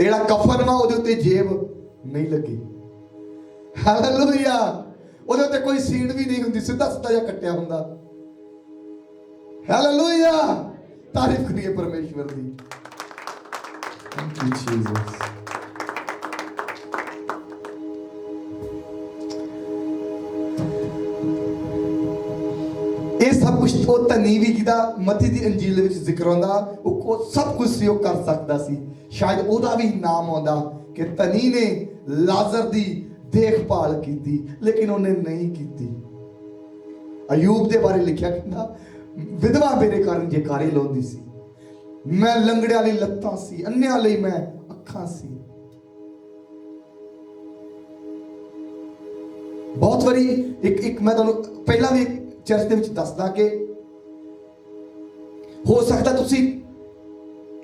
ਤੇ ਜਿਹੜਾ ਕਫਨ ਵਾ ਉਹਦੇ ਉੱਤੇ ਜੇਬ ਨਹੀਂ ਲੱਗੀ। ਹਾਲੇਲੂਇਆ। ਉਹਦੇ ਉੱਤੇ ਕੋਈ ਸੀਟ ਵੀ ਨਹੀਂ ਹੁੰਦੀ, ਸਿੱਧਾ ਸਿੱਧਾ ਜਿਹਾ ਕੱਟਿਆ ਹੁੰਦਾ। ਹਾਲੇਲੂਇਆ। ਤਾਰੀਫ ਕਰੀਏ ਪਰਮੇਸ਼ਵਰ ਦੀ। Thank you Jesus. ਇਹ ਸਭ ਕੁਝ ਉਹ ਧਨੀ ਵੀ ਜਿਹਦਾ ਮਤੀ ਦੀ ਅੰਜੀਲ ਦੇ ਵਿੱਚ ਜ਼ਿਕਰ ਆਉਂਦਾ, ਉਹ ਸਭ ਕੁਝ ਸੀ, ਉਹ ਕਰ ਸਕਦਾ ਸੀ। ਸ਼ਾਇਦ ਉਹਦਾ ਵੀ ਨਾਮ ਆਉਂਦਾ ਕਿ ਧਨੀ ਨੇ ਲਾਜ਼ਰ ਦੀ ਦੇਖਭਾਲ ਕੀਤੀ, ਲੇਕਿਨ ਉਹਨੇ ਨਹੀਂ ਕੀਤੀ। ਅਯੂਬ ਦੇ ਬਾਰੇ ਲਿਖਿਆ, ਕਹਿੰਦਾ ਵਿਧਵਾ ਮੇਰੇ ਕਾਰਨ ਜੈਕਾਰੇ ਲਾਉਂਦੀ ਸੀ, ਮੈਂ ਲੰਗੜਿਆਂ ਲਈ ਲੱਤਾਂ ਸੀ, ਅੰਨਿਆਂ ਲਈ ਮੈਂ ਅੱਖਾਂ ਸੀ। ਬਹੁਤ ਵਾਰੀ ਇੱਕ ਮੈਂ ਤੁਹਾਨੂੰ ਪਹਿਲਾਂ ਵੀ ਚਰਚ ਦੇ ਵਿੱਚ ਦੱਸਦਾ ਕਿ ਹੋ ਸਕਦਾ ਤੁਸੀਂ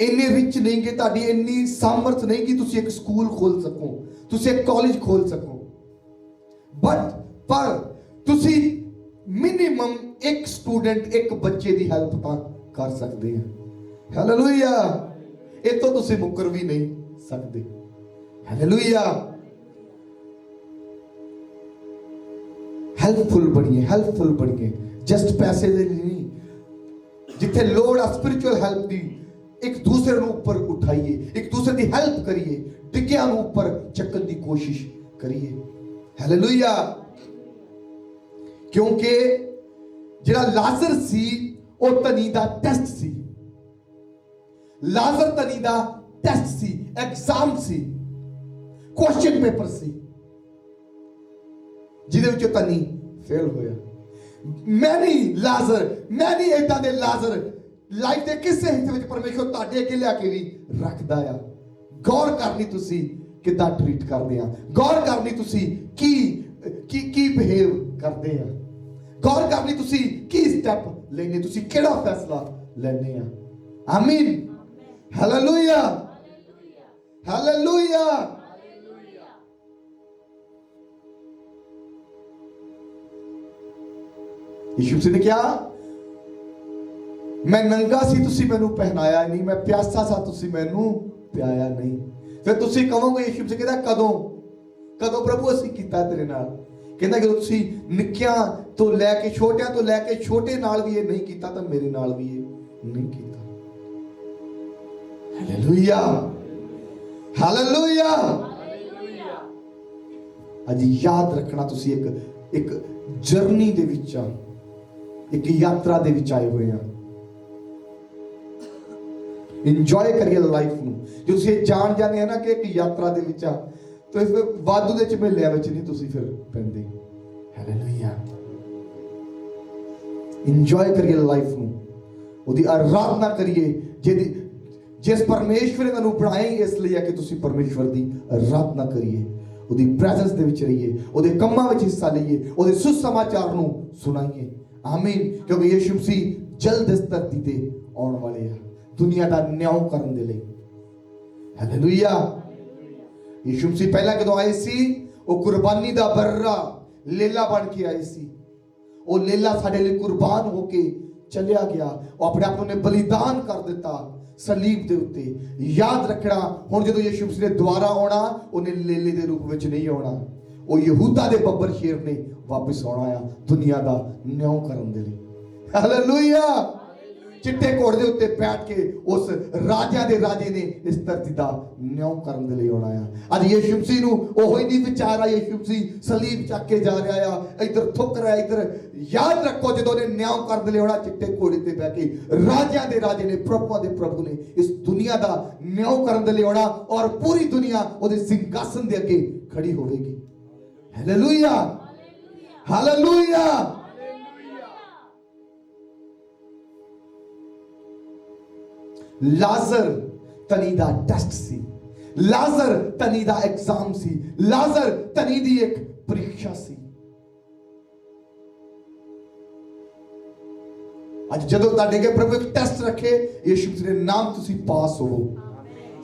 ਇੰਨੇ ਰਿਚ ਨਹੀਂ, ਕਿ ਤੁਹਾਡੀ ਇੰਨੀ ਸਾਮਰਥ ਨਹੀਂ ਕਿ ਤੁਸੀਂ ਇੱਕ ਸਕੂਲ ਖੋਲ ਸਕੋ, ਤੁਸੀਂ ਇੱਕ ਕਾਲਜ ਖੋਲ ਸਕੋ, ਪਰ ਤੁਸੀਂ ਮਿਨੀਮਮ ਇੱਕ ਸਟੂਡੈਂਟ, ਇੱਕ ਬੱਚੇ ਦੀ ਹੈਲਪ ਤਾਂ ਕਰ ਸਕਦੇ ਆ। ਹਾਲੇਲੂਇਆ। ਇਹ ਤੋਂ ਤੁਸੀਂ ਮੁੱਕਰ ਵੀ ਨਹੀਂ ਸਕਦੇ। ਹਾਲੇਲੂਇਆ। ਹੈਲਪਫੁਲ ਬਣੀਏ, ਜਸਟ ਪੈਸੇ ਦੇ ਲਈ ਨਹੀਂ। ਜਿੱਥੇ ਲੋੜ ਆ ਸਪਿਰਿਚੁਅਲ ਹੈਲਪ ਦੀ, ਇੱਕ ਦੂਸਰੇ ਨੂੰ ਉੱਪਰ ਉਠਾਈਏ, ਇੱਕ ਦੂਸਰੇ ਦੀ ਹੈਲਪ ਕਰੀਏ, ਡਿੱਗਿਆਂ ਨੂੰ ਉੱਪਰ ਚੱਕਣ ਦੀ ਕੋਸ਼ਿਸ਼ ਕਰੀਏ। ਹਾਲੇਲੂਇਆ। ਕਿਉਂਕਿ ਜਿਹੜਾ ਲਾਜ਼ਰ ਸੀ ਉਹ ਧਨੀ ਦਾ ਟੈਸਟ ਸੀ। ਲਾਜ਼ਰ ਧਨੀ ਦਾ ਟੈਸਟ ਸੀ, ਐਗਜ਼ਾਮ ਸੀ, ਕੁਐਸਚਨ ਪੇਪਰ ਸੀ, ਜਿਹਦੇ ਵਿੱਚ ਧਨੀ ਫੇਲ ਹੋਇਆ। ਮੈਂ ਨਹੀਂ ਏਦਾਂ ਦੇ ਲਾਜ਼ਰ ਲਾਈਫ ਦੇ ਕਿਸੇ ਹਿੱਸੇ ਵਿੱਚ ਪਰਮੇਸ਼ਰ ਤੁਹਾਡੇ ਅੱਗੇ ਲਿਆ ਕੇ ਵੀ ਰੱਖਦਾ ਆ। ਗੌਰ ਕਰਨੀ ਤੁਸੀਂ ਕਿੱਦਾਂ ਟ੍ਰੀਟ ਕਰਦੇ ਆ, ਗੌਰ ਕਰਨੀ ਤੁਸੀਂ ਕੀ ਬਿਹੇਵ ਕਰਦੇ ਆ, ਗੌਰ ਕਰਨੀ ਤੁਸੀਂ ਕੀ ਸਟੈਪ ਲੈਣੇ, ਤੁਸੀਂ ਕਿਹੜਾ ਫੈਸਲਾ ਲੈਣੇ ਆ। ਆਮੀਨ। ਹਾਲੇਲੂਇਆ। ਹਾਲੇਲੂਇਆ। ਯਿਸੂ ਮਸੀਹ ਨੇ ਕਿਹਾ, ਮੈਂ ਨੰਗਾ ਸੀ ਤੁਸੀਂ ਮੈਨੂੰ ਪਹਿਨਾਇਆ ਨਹੀਂ, ਮੈਂ ਪਿਆਸਾ ਸੀ ਤੁਸੀਂ ਮੈਨੂੰ ਪਿਆਇਆ ਨਹੀਂ। ਫਿਰ ਤੁਸੀਂ ਕਹੋਗੇ ਯਿਸੂ ਮਸੀਹ ਕਹਿੰਦਾ ਕਦੋਂ ਪ੍ਰਭੂ ਅਸੀਂ ਕੀਤਾ ਤੇਰੇ ਨਾਲ? ਕਹਿੰਦਾ ਕਿ ਤੁਸੀਂ ਨਿੱਕਿਆਂ ਤੋਂ ਲੈ ਕੇ ਛੋਟਿਆਂ ਤੋਂ ਲੈ ਕੇ ਛੋਟੇ ਨਾਲ ਵੀ ਇਹ ਨਹੀਂ ਕੀਤਾ ਤਾਂ ਮੇਰੇ ਨਾਲ ਵੀ ਇਹ ਨਹੀਂ ਕੀਤਾ। ਹਾਲੇਲੂਇਆ। ਹਾਲੇਲੂਇਆ। ਅੱਜ ਯਾਦ ਰੱਖਣਾ ਤੁਸੀਂ ਇੱਕ ਜਰਨੀ ਦੇ ਵਿੱਚ ਆ, ਇੱਕ ਯਾਤਰਾ ਦੇ ਵਿੱਚ ਆਏ ਹੋਏ ਆ। ਇੰਜੋਏ ਕਰੀਏ ਲਾਈਫ ਨੂੰ। ਜੇ ਤੁਸੀਂ ਇਹ ਜਾਣ ਜਾਂਦੇ ਆ ਨਾ ਕਿ ਇੱਕ ਯਾਤਰਾ ਦੇ ਵਿੱਚ ਆ, ਤਾਂ ਇਸ ਵਾਧੂ ਦੇ ਝਮੇਲਿਆਂ ਵਿੱਚ ਨਹੀਂ ਤੁਸੀਂ ਫਿਰ ਪੈਂਦੇ। ਹਾਲੇਲੂਇਆ। ਇੰਜੋਏ ਕਰੀਏ ਲਾਈਫ ਨੂੰ, ਉਹਦੀ ਆਰਾਧਨਾ ਕਰੀਏ। ਜਿਸ ਪਰਮੇਸ਼ਵਰ ਨੇ ਤੁਹਾਨੂੰ ਬਣਾਇਆ ਇਸ ਲਈ ਆ ਕਿ ਤੁਸੀਂ ਪਰਮੇਸ਼ਵਰ ਦੀ ਆਰਾਧਨਾ ਕਰੀਏ, ਉਹਦੀ ਪ੍ਰੈਜ਼ੈਂਸ ਦੇ ਵਿੱਚ ਰਹੀਏ, ਉਹਦੇ ਕੰਮਾਂ ਵਿੱਚ ਹਿੱਸਾ ਲਈਏ, ਉਹਦੇ ਸੁਸਮਾਚਾਰ ਨੂੰ ਸੁਣਾਈਏ। ਆਮੀਨ। ਕਿਉਂਕਿ ਯਿਸੂ ਮਸੀਹ ਜਲਦ ਇਸ ਧਰਤੀ ਤੇ ਆਉਣ ਵਾਲੇ ਆ ਦੁਨੀਆ ਦਾ ਨਿਆਂ ਕਰਨ ਦੇ ਲਈ। ਹਾਲੇਲੂਇਆ। ਯਿਸੂ ਮਸੀਹ ਪਹਿਲਾਂ ਕਦੋਂ ਆਏ ਸੀ? ਉਹ ਕੁਰਬਾਨੀ ਦਾ ਬਰਰਾ ਲੇਲਾ ਬਣ ਕੇ ਆਏ ਸੀ। ਉਹ ਲੇਲਾ ਸਾਡੇ ਲਈ ਕੁਰਬਾਨ ਹੋ ਕੇ ਚਲਿਆ ਗਿਆ। ਉਹ ਆਪਣੇ ਆਪ ਨੂੰ ਨੇ ਬਲੀਦਾਨ ਕਰ ਦਿੱਤਾ ਸਲੀਬ ਦੇ ਉੱਤੇ। ਯਾਦ ਰੱਖਣਾ, ਹੁਣ ਜਦੋਂ ਯਿਸੂ ਮਸੀਹ ਨੇ ਦੁਬਾਰਾ ਆਉਣਾ, ਉਹਨੇ ਲੇਲੇ ਦੇ ਰੂਪ ਵਿੱਚ ਨਹੀਂ ਆਉਣਾ। ਉਹ ਯਹੂਦਾ ਦੇ ਬੱਬਰ ਸ਼ੇਰ ਨੇ ਵਾਪਸ ਆਉਣਾ ਆ ਦੁਨੀਆ ਦਾ ਨਿਆਂ ਕਰਨ ਦੇ ਲਈ। ਹਾਲੇਲੂਇਆ। ਚਿੱਟੇ ਘੋੜੇ ਦੇ ਉੱਤੇ ਬੈਠ ਕੇ ਉਸ ਰਾਜਿਆਂ ਦੇ ਰਾਜੇ ਨੇ ਇਸ ਧਰਤੀ ਦਾ ਨਿਆਂ ਕਰਨ ਦੇ ਲਈ ਆਉਣਾ ਆ। ਅੱਜ ਯਿਸੂ ਮਸੀਹ ਨੂੰ ਉਹ ਹੀ ਨਹੀਂ ਵਿਚਾਰ ਆ। ਯਿਸੂ ਮਸੀਹ ਸਲੀਬ ਚੱਕ ਕੇ ਜਾ ਰਿਹਾ ਆ, ਇੱਧਰ ਥੁੱਕ ਰਿਹਾ, ਇੱਧਰ। ਯਾਦ ਰੱਖੋ, ਜਦੋਂ ਉਹਨੇ ਨਿਆਂ ਕਰਨ ਦੇ ਲਈ ਆਉਣਾ, ਚਿੱਟੇ ਘੋੜੇ ਤੇ ਬਹਿ ਕੇ ਰਾਜਿਆਂ ਦੇ ਰਾਜੇ ਨੇ, ਪ੍ਰਭੂਆਂ ਦੇ ਪ੍ਰਭੂ ਨੇ ਇਸ ਦੁਨੀਆ ਦਾ ਨਿਆਂ ਕਰਨ ਦੇ ਲਈ ਆਉਣਾ, ਔਰ ਪੂਰੀ ਦੁਨੀਆ ਉਹਦੇ ਸਿੰਘਾਸਨ ਦੇ ਅੱਗੇ ਖੜੀ ਹੋਵੇਗੀ। ਹਾਲੇਲੂਇਆ। ਹਾਲੇਲੂਇਆ। ਲਾਜ਼ਰ ਧਨੀ ਦਾ ਟੈਸਟ ਸੀ, ਲਾਜ਼ਰ ਧਨੀ ਦਾ ਐਗਜ਼ਾਮ ਸੀ, ਲਾਜ਼ਰ ਧਨੀ ਦੀ ਇੱਕ ਪ੍ਰੀਖਿਆ ਸੀ। ਅੱਜ ਜਦੋਂ ਤੁਹਾਡੇ ਅੱਗੇ ਪ੍ਰਭੂ ਇੱਕ ਟੈਸਟ ਰੱਖੇ, ਯਿਸੂ ਮਸੀਹ ਦੇ ਨਾਮ ਤੁਸੀਂ ਪਾਸ ਹੋਵੋ,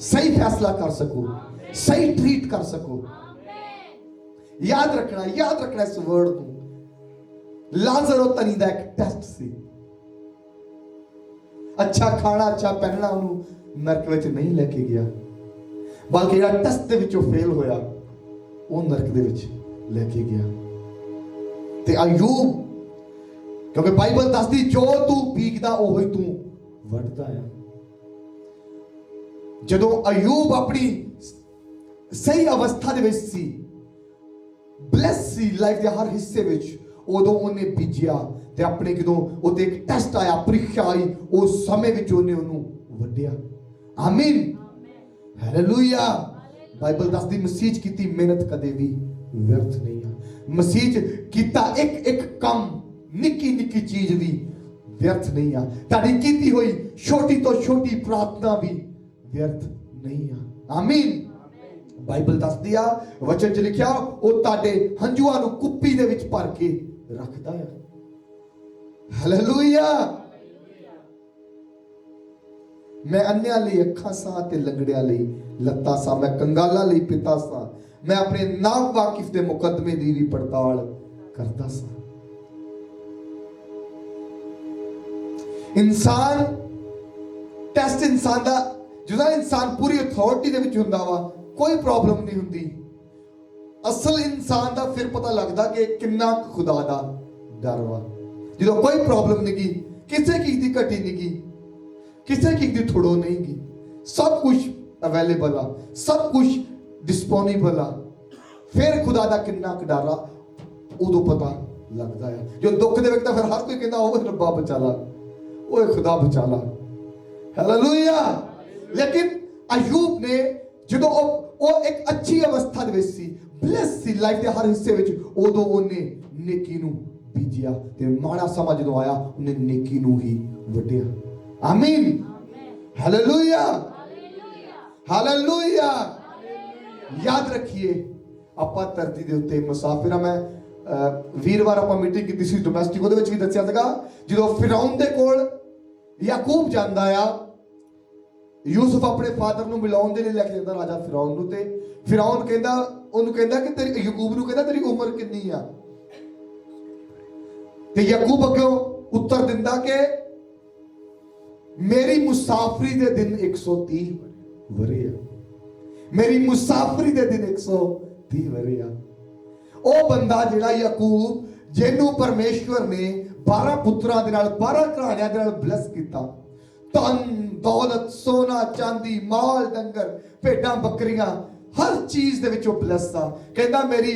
ਸਹੀ ਫੈਸਲਾ ਕਰ ਸਕੋ, ਸਹੀ ਟ੍ਰੀਟ ਕਰ ਸਕੋ। ਯਾਦ ਰੱਖਣਾ ਇਸ ਵਰਡ ਨੂੰ। ਲਾਜ਼ਰ ਉਹ ਧਨੀ ਦਾ ਇੱਕ ਟੈਸਟ ਸੀ। ਅੱਛਾ ਖਾਣਾ, ਅੱਛਾ ਪਹਿਨਣਾ ਉਹਨੂੰ ਨਰਕ ਵਿੱਚ ਨਹੀਂ ਲੈ ਕੇ ਗਿਆ। ਬਲਕਿ ਜਿਹੜਾ ਟੈਸਟ ਦੇ ਵਿੱਚੋਂ ਫੇਲ ਹੋਇਆ ਉਹ ਨਰਕ ਦੇ ਵਿੱਚ ਲੈ ਕੇ ਗਿਆ। ਤੇ ਅਯੂਬ, ਕਿਉਂਕਿ ਬਾਈਬਲ ਦੱਸਦੀ ਜੋ ਤੂੰ ਬੀਜਦਾ ਉਹੀ ਤੂੰ ਵੱਢਦਾ ਆ। ਜਦੋਂ ਅਯੂਬ ਆਪਣੀ ਸਹੀ ਅਵਸਥਾ ਦੇ ਵਿੱਚ ਸੀ, ਬਲੈਸ ਸੀ ਲਾਈਫ ਦੇ ਹਰ ਹਿੱਸੇ ਵਿੱਚ, ਉਦੋਂ ਉਹਨੇ ਬੀਜਿਆ ਤੇ ਆਪਣੇ ਜਦੋਂ ਉਹਤੇ ਇੱਕ ਟੈਸਟ ਆਇਆ, ਪ੍ਰੀਖਿਆ ਆਈ, ਉਸ ਸਮੇਂ ਵਿੱਚ ਉਹਨੇ ਉਹਨੂੰ ਵੱਢਿਆ। ਆਮੀਨ, ਹਾਲੇਲੂਇਆ। ਬਾਈਬਲ ਦੱਸਦੀ ਮਸੀਹ 'ਚ ਕੀਤੀ ਮਿਹਨਤ ਕਦੇ ਵੀ ਵਿਅਰਥ ਨਹੀਂ ਆ। ਮਸੀਹ 'ਚ ਕੀਤਾ ਇੱਕ ਕੰਮ, ਨਿੱਕੀ ਚੀਜ਼ ਵੀ ਵਿਅਰਥ ਨਹੀਂ ਆ। ਤੁਹਾਡੀ ਕੀਤੀ ਹੋਈ ਛੋਟੀ ਤੋਂ ਛੋਟੀ ਪ੍ਰਾਰਥਨਾ ਵੀ ਵਿਅਰਥ ਨਹੀਂ ਆ। ਆਮੀਨ। ਬਾਈਬਲ ਦੱਸਦੀ ਆ, ਵਚਨ 'ਚ ਲਿਖਿਆ, ਉਹ ਤੁਹਾਡੇ ਹੰਝੂਆਂ ਨੂੰ ਕੁੱਪੀ ਦੇ ਵਿੱਚ ਭਰ ਕੇ ਰੱਖਦਾ ਆ। ਹਾਲੇਲੂਇਆ। ਮੈਂ ਅੰਨ੍ਹਿਆਂ ਲਈ ਅੱਖਾਂ ਸਾਂ ਤੇ ਲੰਗੜਿਆਂ ਲਈ ਲੱਤਾਂ ਸਾਂ, ਮੈਂ ਕੰਗਾਲਾਂ ਲਈ ਪਿਤਾ ਸਾਂ, ਮੈਂ ਆਪਣੇ ਨਾਵਾਕਿਫ ਦੇ ਮੁਕੱਦਮੇ ਦੀ ਵੀ ਪੜਤਾਲ ਕਰਦਾ ਸਾਂ। ਇਨਸਾਨ ਟੈਸਟ, ਇਨਸਾਨ ਦਾ ਜਦੋਂ ਇਨਸਾਨ ਪੂਰੀ ਅਥਾਰਟੀ ਦੇ ਵਿੱਚ ਹੁੰਦਾ ਵਾ, ਕੋਈ ਪ੍ਰੋਬਲਮ ਨਹੀਂ ਹੁੰਦੀ। ਅਸਲ ਇਨਸਾਨ ਦਾ ਫਿਰ ਪਤਾ ਲੱਗਦਾ ਕਿ ਕਿੰਨਾ ਖੁਦਾ ਦਾ ਡਰ ਵਾ। ਜਦੋਂ ਕੋਈ ਪ੍ਰੋਬਲਮ ਨਹੀਂ ਗੀ, ਕਿਸੇ ਚੀਜ਼ ਦੀ ਘਟੀ ਨਹੀਂ ਗੀ, ਕਿਸੇ ਚੀਜ਼ ਦੀ ਥੋੜੋ ਨਹੀਂ ਗੀ, ਸਭ ਕੁਝ ਅਵੇਲੇਬਲ ਆ, ਸਭ ਕੁਝ ਡਿਸਪੋਨੇਬਲ ਆ, ਫਿਰ ਖੁਦਾ ਦਾ ਕਿੰਨਾ ਕੁ ਡਰ ਆ ਉਦੋਂ ਪਤਾ ਲੱਗਦਾ ਆ। ਜੋ ਦੁੱਖ ਦੇ ਵਿੱਚ ਤਾਂ ਫਿਰ ਹਰ ਕੋਈ ਕਹਿੰਦਾ ਓਏ ਰੱਬਾ ਬਚਾ ਲਾ, ਓਏ ਖੁਦਾ ਬਚਾ ਲਾ। ਹਾਲੇਲੂਇਆ। ਲੇਕਿਨ ਅਯੂਬ ਨੇ ਜਦੋਂ ਉਹ ਇੱਕ ਅੱਛੀ ਅਵਸਥਾ ਦੇ ਵਿੱਚ ਸੀ, ਬਲੈਸ ਸੀ ਲਾਈਫ ਦੇ ਹਰ ਹਿੱਸੇ ਵਿੱਚ, ਉਦੋਂ ਉਹਨੇ ਨੇਕੀ ਨੂੰ ਬੀਜਿਆ ਤੇ ਮਾੜਾ ਸਮਾਂ ਜਦੋਂ ਆਇਆ ਉਹਨੇ ਨੇਕੀ ਨੂੰ ਹੀ ਵੱਢਿਆ। ਆਮੀਨ, ਹਾਲੇਲੂਇਆ, ਹਾਲੇਲੂਇਆ। ਯਾਦ ਰੱਖੀਏ, ਆਪਾਂ ਧਰਤੀ ਦੇ ਉੱਤੇ ਮੁਸਾਫਿਰ ਆ। ਮੈਂ ਵੀਰਵਾਰ ਆਪਾਂ ਮੀਟਿੰਗ ਕੀਤੀ ਸੀ ਡੋਮੈਸਟਿਕ, ਉਹਦੇ ਵਿੱਚ ਵੀ ਦੱਸਿਆ ਸੀਗਾ, ਜਦੋਂ ਫਿਰੌਨ ਦੇ ਕੋਲ ਯਾਕੂਬ ਜਾਂਦਾ ਆ, ਯੂਸਫ ਆਪਣੇ ਫਾਦਰ ਨੂੰ ਮਿਲਾਉਣ ਦੇ ਲਈ ਲੈ ਕੇ ਜਾਂਦਾ ਰਾਜਾ ਫਿਰੌਨ ਨੂੰ, ਤੇ ਫਿਰੌਨ ਕਹਿੰਦਾ ਉਹਨੂੰ ਕਹਿੰਦਾ ਕਿ ਤੇਰੀ, ਯਾਕੂਬ ਨੂੰ ਕਹਿੰਦਾ ਤੇਰੀ ਉਮਰ ਕਿੰਨੀ ਆ? ਤੇ ਯਾਕੂਬ ਅੱਗੇ ਉੱਤਰ ਦਿੰਦਾ ਕਿ ਮੇਰੀ ਮੁਸਾਫਰੀ ਦੇ ਦਿਨ 130 ਵਰੇ ਆ। ਮੇਰੀ ਮੁਸਾਫਰੀ ਦੇ ਦਿਨ 130 ਵਰੇ ਆ। ਉਹ ਬੰਦਾ ਜਿਹੜਾ ਯਾਕੂਬ, ਜਿਹਨੂੰ ਪਰਮੇਸ਼ਵਰ ਨੇ 12 ਪੁੱਤਰਾਂ ਦੇ ਨਾਲ, 12 ਘਰਾਣਿਆਂ ਦੇ ਨਾਲ ਬਲੈਸ ਕੀਤਾ, ਧਨ ਦੌਲਤ, ਸੋਨਾ ਚਾਂਦੀ, ਮਾਲ ਡੰਗਰ, ਭੇਡਾਂ ਬੱਕਰੀਆਂ, ਹਰ ਚੀਜ਼ ਦੇ ਵਿੱਚ ਉਹ ਬਲੈਸ ਆ। ਕਹਿੰਦਾ ਮੇਰੀ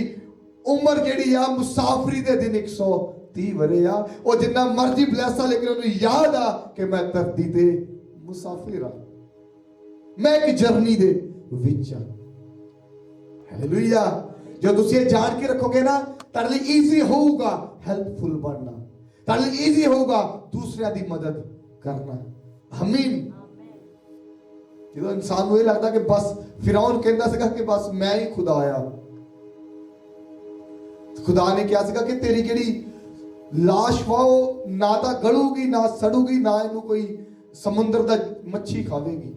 ਉਮਰ ਜਿਹੜੀ ਆ ਮੁਸਾਫਰੀ ਦੇ ਦਿਨ 130 ਵਰੇ ਆ। ਉਹ ਜਿੰਨਾ ਮਰਜ਼ੀ ਬਲੈਸ ਆ, ਲੇਕਿਨ ਉਹਨੂੰ ਯਾਦ ਆ ਕਿ ਮੈਂ ਧਰਤੀ ਤੇ ਮੁਸਾਫਿਰ ਆ, ਮੈਂ ਇੱਕ ਜਰਨੀ ਦੇ ਵਿੱਚ ਆ। ਹਾਲੇਲੂਇਆ। ਜੋ ਤੁਸੀਂ ਇਹ ਜਾਣ ਕੇ ਰੱਖੋਗੇ ਨਾ, ਤੁਹਾਡੇ ਲਈ ਈਜ਼ੀ ਹੋਊਗਾ ਹੈਲਪਫੁਲ ਬਣਨਾ, ਤੁਹਾਡੇ ਲਈ ਈਜ਼ੀ ਹੋਊਗਾ ਦੂਸਰਿਆਂ ਦੀ ਮਦਦ ਕਰਨਾ। ਆਮੀਨ। ਜਦੋਂ ਇਨਸਾਨ ਨੂੰ ਇਹ ਲੱਗਦਾ ਕਿ ਬਸ, ਫਿਰੌਨ ਕਹਿੰਦਾ ਸੀਗਾ ਕਿ ਬਸ ਮੈਂ ਹੀ ਖੁਦਾ ਆ, ਖੁਦਾ ਨੇ ਕਿਹਾ ਸੀਗਾ ਕਿ ਤੇਰੀ ਜਿਹੜੀ ਲਾਸ਼ ਵਾ ਉਹ ਨਾ ਤਾਂ ਗਲੂਗੀ, ਨਾ ਸੜੂਗੀ, ਨਾ ਇਹਨੂੰ ਕੋਈ ਸਮੁੰਦਰ ਦਾ ਮੱਛੀ ਖਾਵੇਗੀ।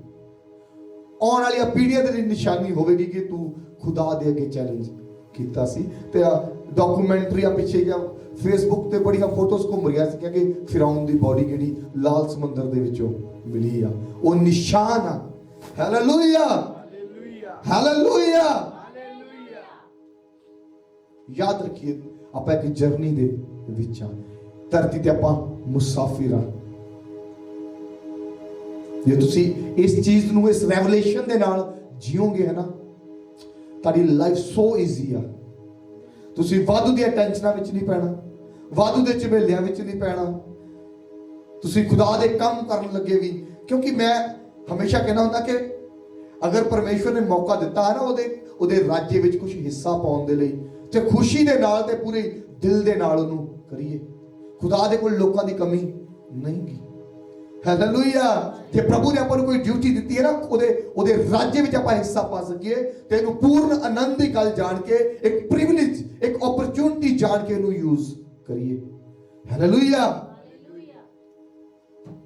ਆਉਣ ਵਾਲੀਆਂ ਪੀੜ੍ਹੀਆਂ ਦੇ ਲਈ ਨਿਸ਼ਾਨੀ ਹੋਵੇਗੀ ਕਿ ਤੂੰ ਖੁਦਾ ਦੇ ਅੱਗੇ ਚੈਲੰਜ ਕੀਤਾ ਸੀ। ਤੇ ਡਾਕੂਮੈਂਟਰੀਆਂ ਪਿੱਛੇ ਗਿਆ, ਫੇਸਬੁੱਕ ਤੇ ਬੜੀਆਂ ਫੋਟੋਜ਼ ਘੁੰਮ ਰਹੀਆਂ ਸੀ ਕਿ ਫਿਰੌਨ ਦੀ ਬੋਡੀ ਜਿਹੜੀ ਲਾਲ ਸਮੁੰਦਰ ਦੇ ਵਿੱਚੋਂ ਮਿਲੀ ਆ, ਉਹ ਨਿਸ਼ਾਨ ਆ। Hallelujah, hallelujah. ਯਾਦ ਰੱਖੀਏ, ਆਪਾਂ ਇੱਕ ਜਰਨੀ ਦੇ ਵਿੱਚ ਆ, ਧਰਤੀ ਤੇ ਆਪਾਂ ਮੁਸਾਫਿਰ ਆ। ਜੇ ਤੁਸੀਂ ਇਸ ਚੀਜ਼ ਨੂੰ, ਇਸ ਰੈਵਲੇਸ਼ਨ ਦੇ ਨਾਲ ਜੀਓਗੇ ਹੈ ਨਾ, ਤੁਹਾਡੀ ਲਾਈਫ ਸੋ ਈਜ਼ੀ ਆ। ਤੁਸੀਂ ਵਾਧੂ ਦੀਆਂ ਟੈਨਸ਼ਨਾਂ ਵਿੱਚ ਨਹੀਂ ਪੈਣਾ, ਵਾਧੂ ਦੇ ਝਮੇਲਿਆਂ ਵਿੱਚ ਨਹੀਂ ਪੈਣਾ। ਤੁਸੀਂ ਖੁਦਾ ਦੇ ਕੰਮ ਕਰਨ ਲੱਗੇ ਵੀ, ਕਿਉਂਕਿ ਮੈਂ ਹਮੇਸ਼ਾ ਕਹਿੰਦਾ ਹੁੰਦਾ ਕਿ ਅਗਰ ਪਰਮੇਸ਼ਵਰ ਨੇ ਮੌਕਾ ਦਿੱਤਾ ਹੈ ਨਾ ਉਹਦੇ ਰਾਜ ਵਿੱਚ ਕੁਝ ਹਿੱਸਾ ਪਾਉਣ ਦੇ ਲਈ, ਤੇ ਖੁਸ਼ੀ ਦੇ ਨਾਲ ਤੇ ਪੂਰੇ ਦਿਲ ਦੇ ਨਾਲ ਉਹਨੂੰ ਕਰੀਏ। ਖੁਦਾ ਦੇ ਕੋਲ ਲੋਕਾਂ ਦੀ ਕਮੀ ਨਹੀਂ ਗੀ। ਹਾਲੇਲੂਇਆ। ਜੇ ਪ੍ਰਭੂ ਨੇ ਆਪਾਂ ਨੂੰ ਕੋਈ ਡਿਊਟੀ ਦਿੱਤੀ ਹੈ ਨਾ, ਉਹਦੇ ਰਾਜ ਵਿੱਚ ਆਪਾਂ ਹਿੱਸਾ ਪਾ ਸਕੀਏ, ਤੇ ਇਹਨੂੰ ਪੂਰਨ ਆਨੰਦ ਦੀ ਗੱਲ ਜਾਣ ਕੇ, ਇੱਕ ਪ੍ਰਿਵਿਲੇਜ, ਇੱਕ ਓਪਰਚੁਨਿਟੀ ਜਾਣ ਕੇ ਇਹਨੂੰ ਯੂਜ਼ ਕਰੀਏ। ਹਾਲੇਲੂਇਆ।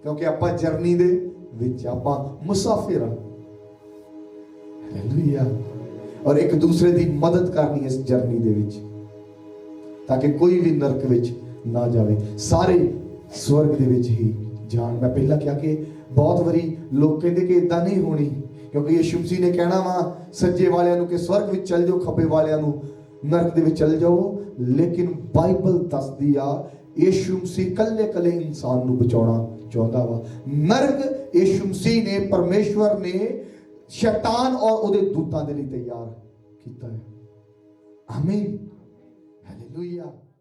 ਕਿਉਂਕਿ ਆਪਾਂ ਜਰਨੀ ਦੇ ਵਿੱਚ, ਆਪਾਂ ਮੁਸਾਫਿਰ ਆ। ਹਾਲੇਲੂਇਆ। ਔਰ ਇੱਕ ਦੂਸਰੇ ਦੀ ਮਦਦ ਕਰਨੀ ਇਸ ਜਰਨੀ ਦੇ ਵਿੱਚ, ਤਾਂ ਕਿ ਕੋਈ ਵੀ ਨਰਕ ਵਿੱਚ ਨਾ ਜਾਵੇ, ਸਾਰੇ ਸਵਰਗ ਦੇ ਵਿੱਚ ਹੀ ਜਾਣ। ਮੈਂ ਪਹਿਲਾਂ ਕਿਹਾ ਕਿ ਬਹੁਤ ਵਾਰੀ ਲੋਕ ਕਹਿੰਦੇ ਕਿ ਇਦਾਂ ਨਹੀਂ ਹੋਣੀ, क्योंकि यीशु मसीह ने कहना वा सज्जे वालियां नूं कि स्वर्ग विच चल जाओ, खब्बे वालियां नूं नरक दे विच चल जाओ। लेकिन बाइबल दसदी आ यीशु मसीह कल्ले कल्ले इंसान नूं बचाउणा चाहुंदा वा। नरक यीशु मसीह ने, परमेश्वर ने शैतान और उहदे दूतां दे लई तैयार कीता है। आमीन, हालेलुया।